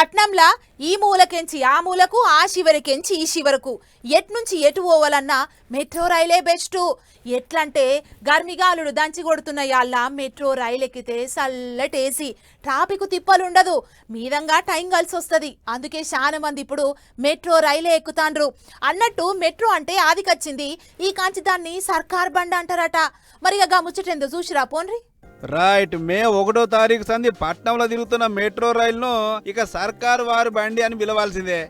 పట్నంలా ఈ మూలకెంచి ఆ మూలకు ఆ శివరికెంచి ఈ శివరకు ఎట్నుంచి ఎటు పోవాలన్నా మెట్రో రైలే బెస్ట్. ఎట్లంటే గర్మిగాలుడు దంచి కొడుతున్న యాళ్ళ మెట్రో రైలు ఎక్కితే చల్లటేసి ట్రాఫిక్ తిప్పలుండదు, మీదంగా టైం కలిసి వస్తుంది. అందుకే చాలా మంది ఇప్పుడు మెట్రో రైలే ఎక్కుతాండ్రు. అన్నట్టు మెట్రో అంటే ఆదికొచ్చింది, ఈ కాంచి దాన్ని సర్కార్ బండి అంటారట. మరిగా ముచ్చటేందో చూసిరా పోన్రి. రైట్, మే 1వ తారీఖు సంది పట్నంలో తిరుగుతున్న మెట్రో రైలును ఇక సర్కారు వారి బండి అని పిలవాల్సిందే.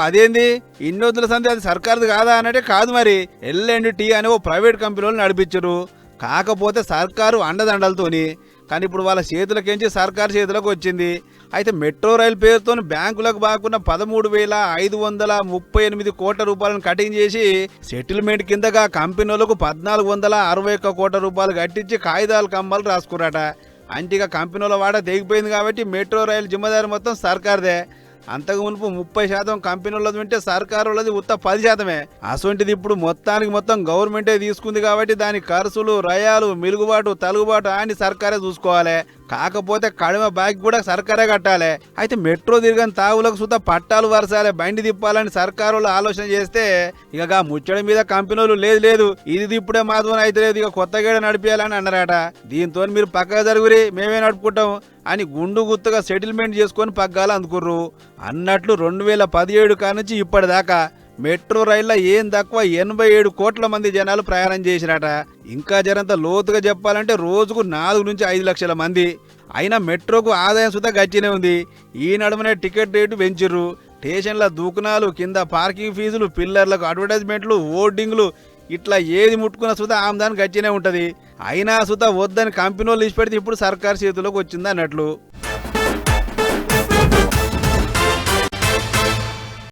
అదేంది ఇన్ని రోజుల సంది అది సర్కారుది కాదా అనంటే కాదు, మరి L&T అని ఓ ప్రైవేట్ కంపెనీ నడిపించరు. కాకపోతే సర్కారు అండదండలతోని, కానీ ఇప్పుడు వాళ్ళ చేతులకించి సర్కారు చేతులకు వచ్చింది. అయితే మెట్రో రైలు పేరుతో బ్యాంకులకు బాకున్న 13,538 కోట్ల రూపాయలను కటింగ్ చేసి సెటిల్మెంట్ కిందగా కంపెనీలకు 1,461 కోట్ల రూపాయలు కట్టించి కాగితాలు కమ్మలు రాసుకున్నారట. అంటిగా కంపెనీల వాడ తెగిపోయింది కాబట్టి మెట్రో రైలు జిమ్మదారి మొత్తం సర్కార్దే. అంతకు మునుపు 30% కంపెనీలది వింటే సర్కారులది ఉత్త 10%. అసొంటిది ఇప్పుడు మొత్తానికి మొత్తం గవర్నమెంటే తీసుకుంది కాబట్టి దాని ఖర్చులు, రయాలు, మిలుగుబాటు, తలుగుబాటు అని సర్కారే చూసుకోవాలి. కాకపోతే కడిమ బాకీ కూడా సర్కారే కట్టాలి. అయితే మెట్రో తిరగని తావులకు సుత పట్టాలు వరసాలే, బండి తిప్పాలని సర్కారు ఆలోచన చేస్తే ఇక ముచ్చడి మీద కంపెనీలు లేదు ఇది ఇప్పుడే మాత్రం అయితే లేదు, ఇక కొత్తగా నడిపేయాలని అన్నారట. దీంతో మీరు పక్కగా జరుగురి, మేమే నడుపుకుంటాం అని గుండు గుత్తగా సెటిల్మెంట్ చేసుకొని పగ్గాలు అందుకుర్రు. అన్నట్లు 2017 కానుంచి ఇప్పటిదాకా మెట్రో రైల్లో ఏం తక్కువ 87 కోట్ల మంది జనాలు ప్రయాణం చేసిరట. ఇంకా జరంత లోతుగా చెప్పాలంటే రోజుకు 4 నుంచి 5 లక్షల మంది. అయినా మెట్రోకు ఆదాయం సుతా గచ్చినే ఉంది. ఈ నడుమనే టికెట్ రేటు పెంచిర్రు. స్టేషన్ల దూకునాలు, కింద పార్కింగ్ ఫీజులు, పిల్లర్లకు అడ్వర్టైజ్మెంట్లు, హోర్డింగ్లు, ఇట్లా ఏది ముట్టుకున్న సుతా ఆమ్దాని గచ్చినే ఉంటది. అయినా సుతా వద్దని కంపెనీ వాళ్ళు ఇచ్చిపెడితే ఇప్పుడు సర్కారు చేతిలోకి వచ్చింది అన్నట్లు.